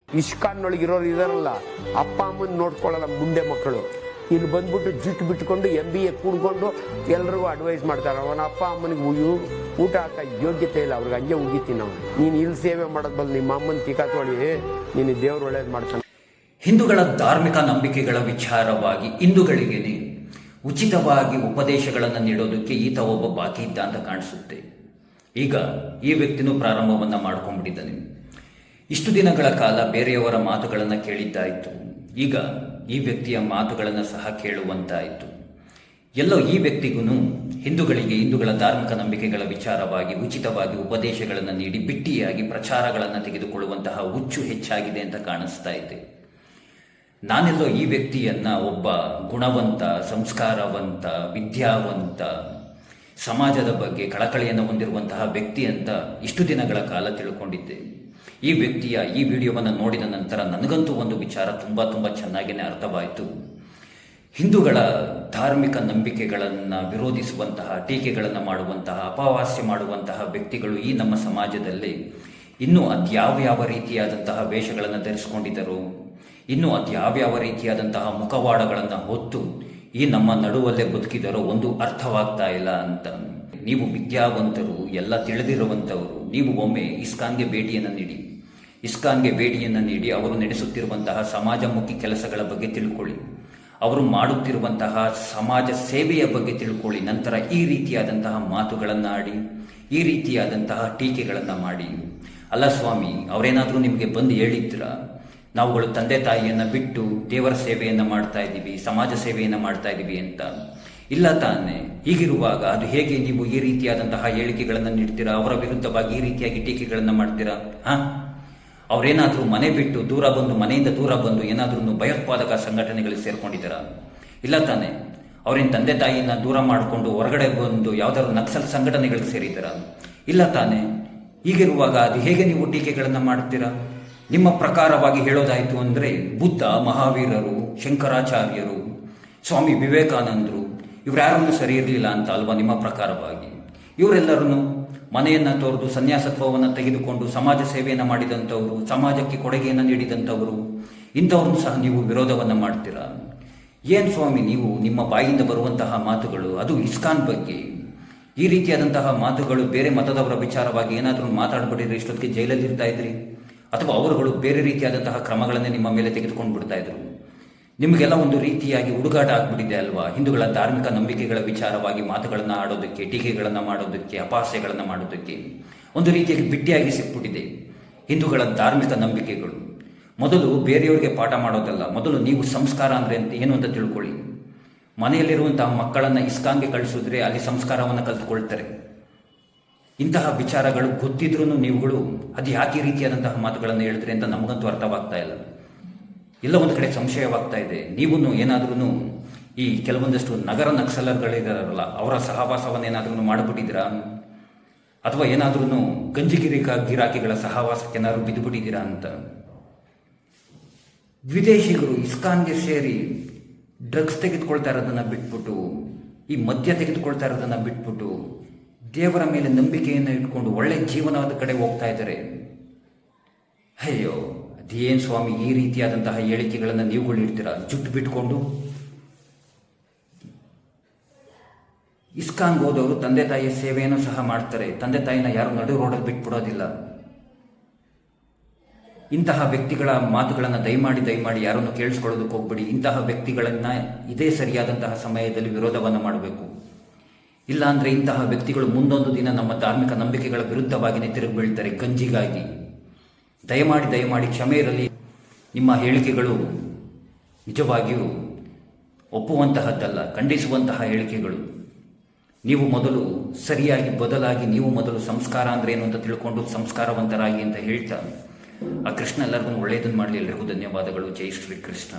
ಇಸ್ಕಾನ್ನೊಳಗಿರೋರು ಇದಾರಲ್ಲ, ಅಪ್ಪ ಅಮ್ಮನ ನೋಡ್ಕೊಳ್ಳಲ್ಲ ಮುಂದೆ ಮಕ್ಕಳು. ಇಲ್ಲಿ ಬಂದ್ಬಿಟ್ಟು ಜುಟ್ಟು ಬಿಟ್ಕೊಂಡು MBA ಕೂಡ್ಕೊಂಡು ಎಲ್ರಿಗೂ ಅಡ್ವೈಸ್ ಮಾಡ್ತಾರೆ. ಅವನ ಅಪ್ಪ ಅಮ್ಮನಿಗೆ ಊಟ ಹಾಕ ಯೋಗ್ಯತೆ ಇಲ್ಲ, ಅವ್ರಿಗೆ ಹಂಗೆ ಉಗಿತೀನಿ ನಾವು. ನೀನು ಇಲ್ಲಿ ಸೇವೆ ಮಾಡೋದು ಬಲ್ಲ, ನಿಮ್ಮ ಅಮ್ಮನ ತಿಕ್ಕ ತೊಳಿ, ನೀನು ದೇವ್ರು ಒಳ್ಳೇದು ಮಾಡ್ತಾನೆ. ಹಿಂದೂಗಳ ಧಾರ್ಮಿಕ ನಂಬಿಕೆಗಳ ವಿಚಾರವಾಗಿ ಹಿಂದೂಗಳಿಗೇನೆ ಉಚಿತವಾಗಿ ಉಪದೇಶಗಳನ್ನು ನೀಡೋದಕ್ಕೆ ಈತ ಒಬ್ಬ ಬಾಕಿ ಇದ್ದ ಅಂತ ಕಾಣಿಸುತ್ತೆ. ಈಗ ಈ ವ್ಯಕ್ತಿನೂ ಪ್ರಾರಂಭವನ್ನ ಮಾಡ್ಕೊಂಡ್ಬಿಟ್ಟಿದ್ದಾನೆ. ಇಷ್ಟು ದಿನಗಳ ಕಾಲ ಬೇರೆಯವರ ಮಾತುಗಳನ್ನು ಕೇಳಿದ್ದಾಯಿತು, ಈಗ ಈ ವ್ಯಕ್ತಿಯ ಮಾತುಗಳನ್ನು ಸಹ ಕೇಳುವಂತಾಯಿತು. ಎಲ್ಲೋ ಈ ವ್ಯಕ್ತಿಗೂ ಹಿಂದೂಗಳ ಧಾರ್ಮಿಕ ನಂಬಿಕೆಗಳ ವಿಚಾರವಾಗಿ ಉಚಿತವಾಗಿ ಉಪದೇಶಗಳನ್ನು ನೀಡಿ ಬಿಟ್ಟಿಯಾಗಿ ಪ್ರಚಾರಗಳನ್ನು ತೆಗೆದುಕೊಳ್ಳುವಂತಹ ಹುಚ್ಚು ಹೆಚ್ಚಾಗಿದೆ ಅಂತ ಕಾಣಿಸ್ತಾ ಇದೆ. ನಾನೆಲ್ಲೋ ಈ ವ್ಯಕ್ತಿಯನ್ನ ಒಬ್ಬ ಗುಣವಂತ, ಸಂಸ್ಕಾರವಂತ, ವಿದ್ಯಾವಂತ, ಸಮಾಜದ ಬಗ್ಗೆ ಕಳಕಳಿಯನ್ನು ಹೊಂದಿರುವಂತಹ ವ್ಯಕ್ತಿ ಅಂತ ಇಷ್ಟು ದಿನಗಳ ಕಾಲ ತಿಳ್ಕೊಂಡಿದ್ದೆ. ಈ ವ್ಯಕ್ತಿಯ ಈ ವಿಡಿಯೋವನ್ನು ನೋಡಿದ ನಂತರ ನನಗಂತೂ ಒಂದು ವಿಚಾರ ತುಂಬ ಚೆನ್ನಾಗಿಯೇ ಅರ್ಥವಾಯಿತು. ಹಿಂದೂಗಳ ಧಾರ್ಮಿಕ ನಂಬಿಕೆಗಳನ್ನು ವಿರೋಧಿಸುವಂತಹ, ಟೀಕೆಗಳನ್ನು ಮಾಡುವಂತಹ, ಅಪಹಾಸ್ಯ ಮಾಡುವಂತಹ ವ್ಯಕ್ತಿಗಳು ಈ ನಮ್ಮ ಸಮಾಜದಲ್ಲಿ ಇನ್ನೂ ಅದ್ಯಾವ್ಯಾವ ರೀತಿಯಾದಂತಹ ವೇಷಗಳನ್ನು ಧರಿಸಿಕೊಂಡಿದ್ದರು, ಇನ್ನೂ ಅದ್ಯಾವ್ಯಾವ ರೀತಿಯಾದಂತಹ ಮುಖವಾಡಗಳನ್ನು ಹೊತ್ತು ಈ ನಮ್ಮ ನಡುವಲ್ಲೇ ಬದುಕಿದರೋ ಒಂದು ಅರ್ಥವಾಗ್ತಾ ಇಲ್ಲ ಅಂತ. ನೀವು ವಿದ್ಯಾವಂತರು, ಎಲ್ಲ ತಿಳಿದಿರುವಂಥವರು, ನೀವು ಒಮ್ಮೆ ಇಸ್ಕಾನ್ಗೆ ಭೇಟಿಯನ್ನು ನೀಡಿ ಅವರು ನಡೆಸುತ್ತಿರುವಂತಹ ಸಮಾಜಮುಖಿ ಕೆಲಸಗಳ ಬಗ್ಗೆ ತಿಳ್ಕೊಳ್ಳಿ, ಅವರು ಮಾಡುತ್ತಿರುವಂತಹ ಸಮಾಜ ಸೇವೆಯ ಬಗ್ಗೆ ತಿಳ್ಕೊಳ್ಳಿ. ನಂತರ ಈ ರೀತಿಯಾದಂತಹ ಮಾತುಗಳನ್ನು ಆಡಿ, ಈ ರೀತಿಯಾದಂತಹ ಟೀಕೆಗಳನ್ನು ಮಾಡಿ, ಅಲ್ಲ ಸ್ವಾಮಿ ಅವರೇನಾದರೂ ನಿಮಗೆ ಬಂದು ಹೇಳಿದ್ರ ನಾವುಗಳು ತಂದೆ ತಾಯಿಯನ್ನು ಬಿಟ್ಟು ದೇವರ ಸೇವೆಯನ್ನು ಮಾಡ್ತಾ ಇದ್ದೀವಿ, ಸಮಾಜ ಸೇವೆಯನ್ನು ಮಾಡ್ತಾ ಇದ್ದೀವಿ ಅಂತ? ಇಲ್ಲ ತಾನೆ. ಹೀಗಿರುವಾಗ ಅದು ಹೇಗೆ ನೀವು ಈ ರೀತಿಯಾದಂತಹ ಹೇಳಿಕೆಗಳನ್ನು ನೀಡ್ತೀರಾ, ಅವರ ವಿರುದ್ಧವಾಗಿ ಈ ರೀತಿಯಾಗಿ ಟೀಕೆಗಳನ್ನು ಮಾಡ್ತೀರಾ? ಅವರೇನಾದರೂ ಮನೆ ಬಿಟ್ಟು ಮನೆಯಿಂದ ದೂರ ಬಂದು ಏನಾದ್ರೂ ಭಯೋತ್ಪಾದಕ ಸಂಘಟನೆಗಳಿಗೆ ಸೇರ್ಕೊಂಡಿದ್ದೀರಾ? ಇಲ್ಲ ತಾನೆ. ಅವರೇನು ತಂದೆ ತಾಯಿಯನ್ನ ದೂರ ಮಾಡಿಕೊಂಡು ಹೊರಗಡೆ ಬಂದು ಯಾವ್ದಾದ್ರು ನಕ್ಸಲ್ ಸಂಘಟನೆಗಳಿಗೆ ಸೇರಿದ್ದೀರಾ? ಇಲ್ಲ ತಾನೆ. ಹೀಗಿರುವಾಗ ಅದು ಹೇಗೆ ನೀವು ಟೀಕೆಗಳನ್ನು ಮಾಡ್ತೀರಾ? ನಿಮ್ಮ ಪ್ರಕಾರವಾಗಿ ಹೇಳೋದಾಯಿತು ಅಂದರೆ ಬುದ್ಧ, ಮಹಾವೀರರು, ಶಂಕರಾಚಾರ್ಯರು, ಸ್ವಾಮಿ ವಿವೇಕಾನಂದರು ಇವರ್ಯಾರನ್ನೂ ಸರಿ ಇರಲಿಲ್ಲ ಅಂತ ಅಲ್ವಾ ನಿಮ್ಮ ಪ್ರಕಾರವಾಗಿ? ಇವರೆಲ್ಲರನ್ನು ಮನೆಯನ್ನು ತೊರೆದು ಸನ್ಯಾಸತ್ವವನ್ನು ತೆಗೆದುಕೊಂಡು ಸಮಾಜ ಸೇವೆಯನ್ನು ಮಾಡಿದಂಥವರು, ಸಮಾಜಕ್ಕೆ ಕೊಡುಗೆಯನ್ನು ನೀಡಿದಂಥವರು, ಇಂಥವ್ರನ್ನು ಸಹ ನೀವು ವಿರೋಧವನ್ನು ಮಾಡ್ತೀರಾ? ಏನು ಸ್ವಾಮಿ ನೀವು ನಿಮ್ಮ ಬಾಯಿಂದ ಬರುವಂತಹ ಮಾತುಗಳು, ಅದು ಇಸ್ಕಾನ್ ಬಗ್ಗೆ ಈ ರೀತಿಯಾದಂತಹ ಮಾತುಗಳು ಬೇರೆ ಮತದವರ ವಿಚಾರವಾಗಿ ಏನಾದರೂ ಮಾತಾಡ್ಬಿಟ್ಟಿದ್ರೆ ಇಷ್ಟೊತ್ತಿಗೆ ಜೈಲಲ್ಲಿ ಇರ್ತಾ ಇದ್ರಿ, ಅಥವಾ ಅವರುಗಳು ಬೇರೆ ರೀತಿಯಾದಂತಹ ಕ್ರಮಗಳನ್ನೇ ನಿಮ್ಮ ಮೇಲೆ ತೆಗೆದುಕೊಂಡು ಬಿಡ್ತಾ ಇದ್ರು. ನಿಮಗೆಲ್ಲ ಒಂದು ರೀತಿಯಾಗಿ ಹುಡುಗಾಟ ಆಗ್ಬಿಟ್ಟಿದೆ ಅಲ್ವಾ? ಹಿಂದೂಗಳ ಧಾರ್ಮಿಕ ನಂಬಿಕೆಗಳ ವಿಚಾರವಾಗಿ ಮಾತುಗಳನ್ನು ಆಡೋದಕ್ಕೆ, ಟೀಕೆಗಳನ್ನು ಮಾಡೋದಕ್ಕೆ, ಅಪಹಾಸ್ಯಗಳನ್ನು ಮಾಡೋದಕ್ಕೆ ಒಂದು ರೀತಿಯಾಗಿ ಬಿಟ್ಟಿಯಾಗಿ ಸಿಕ್ಬಿಟ್ಟಿದೆ ಹಿಂದೂಗಳ ಧಾರ್ಮಿಕ ನಂಬಿಕೆಗಳು. ಮೊದಲು ಬೇರೆಯವರಿಗೆ ಪಾಠ ಮಾಡೋದಲ್ಲ, ಮೊದಲು ನೀವು ಸಂಸ್ಕಾರ ಅಂದರೆ ಏನು ಅಂತ ತಿಳ್ಕೊಳ್ಳಿ. ಮನೆಯಲ್ಲಿರುವಂತಹ ಮಕ್ಕಳನ್ನು ಇಸ್ಕಾನ್ಗೆ ಕಳಿಸಿದ್ರೆ ಅಲ್ಲಿ ಸಂಸ್ಕಾರವನ್ನು ಕಲ್ತ್ಕೊಳ್ತಾರೆ. ಇಂತಹ ವಿಚಾರಗಳು ಗೊತ್ತಿದ್ರೂ ನೀವುಗಳು ಅದು ಯಾಕೆ ರೀತಿಯಾದಂತಹ ಮಾತುಗಳನ್ನು ಹೇಳಿದ್ರೆ ಅಂತ ನಮಗಂತೂ ಅರ್ಥವಾಗ್ತಾ ಇಲ್ಲ. ಎಲ್ಲ ಒಂದು ಕಡೆ ಸಂಶಯವಾಗ್ತಾ ಇದೆ. ನೀವು ಏನಾದ್ರೂ ಈ ಕೆಲವೊಂದಷ್ಟು ನಗರ ನಕ್ಸಲರ್ಗಳಿದಾರಲ್ಲ ಅವರ ಸಹವಾಸವನ್ನೇನಾದ್ರೂ ಮಾಡಿಬಿಟ್ಟಿದ್ದೀರಾ, ಅಥವಾ ಏನಾದ್ರೂ ಗಿರಾಕಿಗಳ ಸಹವಾಸಕ್ಕೆ ಏನಾದ್ರು ಬಿದ್ದುಬಿಟ್ಟಿದ್ದೀರಾ ಅಂತ. ವಿದೇಶಿಗರು ಇಸ್ಕಾನ್ಗೆ ಸೇರಿ ಡ್ರಗ್ಸ್ ತೆಗೆದುಕೊಳ್ತಾ ಇರೋದನ್ನ ಬಿಟ್ಬಿಟ್ಟು, ಈ ಮದ್ಯ ತೆಗೆದುಕೊಳ್ತಾ ಇರೋದನ್ನ ಬಿಟ್ಬಿಟ್ಟು ದೇವರ ಮೇಲೆ ನಂಬಿಕೆಯನ್ನು ಇಟ್ಕೊಂಡು ಒಳ್ಳೆ ಜೀವನದ ಕಡೆ ಹೋಗ್ತಾ ಇದ್ದಾರೆ. ಅಯ್ಯೋ ಅದೇನು ಸ್ವಾಮಿ ಈ ರೀತಿಯಾದಂತಹ ಹೇಳಿಕೆಗಳನ್ನು ನೀವುಗಳು ಇಡ್ತೀರಾ? ಜುಟ್ಟು ಬಿಟ್ಕೊಂಡು ಇಸ್ಕಾನ್ಗೆ ಹೋದವರು ತಂದೆ ತಾಯಿಯ ಸೇವೆಯನ್ನು ಸಹ ಮಾಡ್ತಾರೆ. ತಂದೆ ತಾಯಿನ ಯಾರು ನಡು ರೋಡಲ್ಲಿ ಬಿಟ್ಬಿಡೋದಿಲ್ಲ. ಇಂತಹ ವ್ಯಕ್ತಿಗಳ ಮಾತುಗಳನ್ನು ದಯಮಾಡಿ ಯಾರನ್ನು ಕೇಳಿಸ್ಕೊಳ್ಳೋದಕ್ಕೆ ಹೋಗ್ಬೇಡಿ. ಇಂತಹ ವ್ಯಕ್ತಿಗಳನ್ನ ಇದೇ ಸರಿಯಾದಂತಹ ಸಮಯದಲ್ಲಿ ವಿರೋಧವನ್ನು ಮಾಡಬೇಕು. ಇಲ್ಲಾಂದ್ರೆ ಇಂತಹ ವ್ಯಕ್ತಿಗಳು ಮುಂದೊಂದು ದಿನ ನಮ್ಮ ಧಾರ್ಮಿಕ ನಂಬಿಕೆಗಳ ವಿರುದ್ಧವಾಗಿಯೇ ತಿರುಗಿ ಬೀಳ್ತಾರೆ ಗಂಜಿಗಾಗಿ. ದಯಮಾಡಿ ಕ್ಷಮೆ ಇರಲಿ. ನಿಮ್ಮ ಹೇಳಿಕೆಗಳು ನಿಜವಾಗಿಯೂ ಒಪ್ಪುವಂತಹದ್ದಲ್ಲ, ಖಂಡಿಸುವಂತಹ ಹೇಳಿಕೆಗಳು. ನೀವು ಮೊದಲು ಸರಿಯಾಗಿ ಬದಲಾಗಿ, ನೀವು ಮೊದಲು ಸಂಸ್ಕಾರ ಅಂದ್ರೆ ಏನು ಅಂತ ತಿಳ್ಕೊಂಡು ಸಂಸ್ಕಾರವಂತರಾಗಿ ಅಂತ ಹೇಳ್ತಾ, ಆ ಕೃಷ್ಣ ಎಲ್ಲರಿಗೂ ಒಳ್ಳೆಯದನ್ನು ಮಾಡಲಿ. ಎಲ್ಲರಿಗೂ ಧನ್ಯವಾದಗಳು. ಜೈ ಶ್ರೀ ಕೃಷ್ಣ.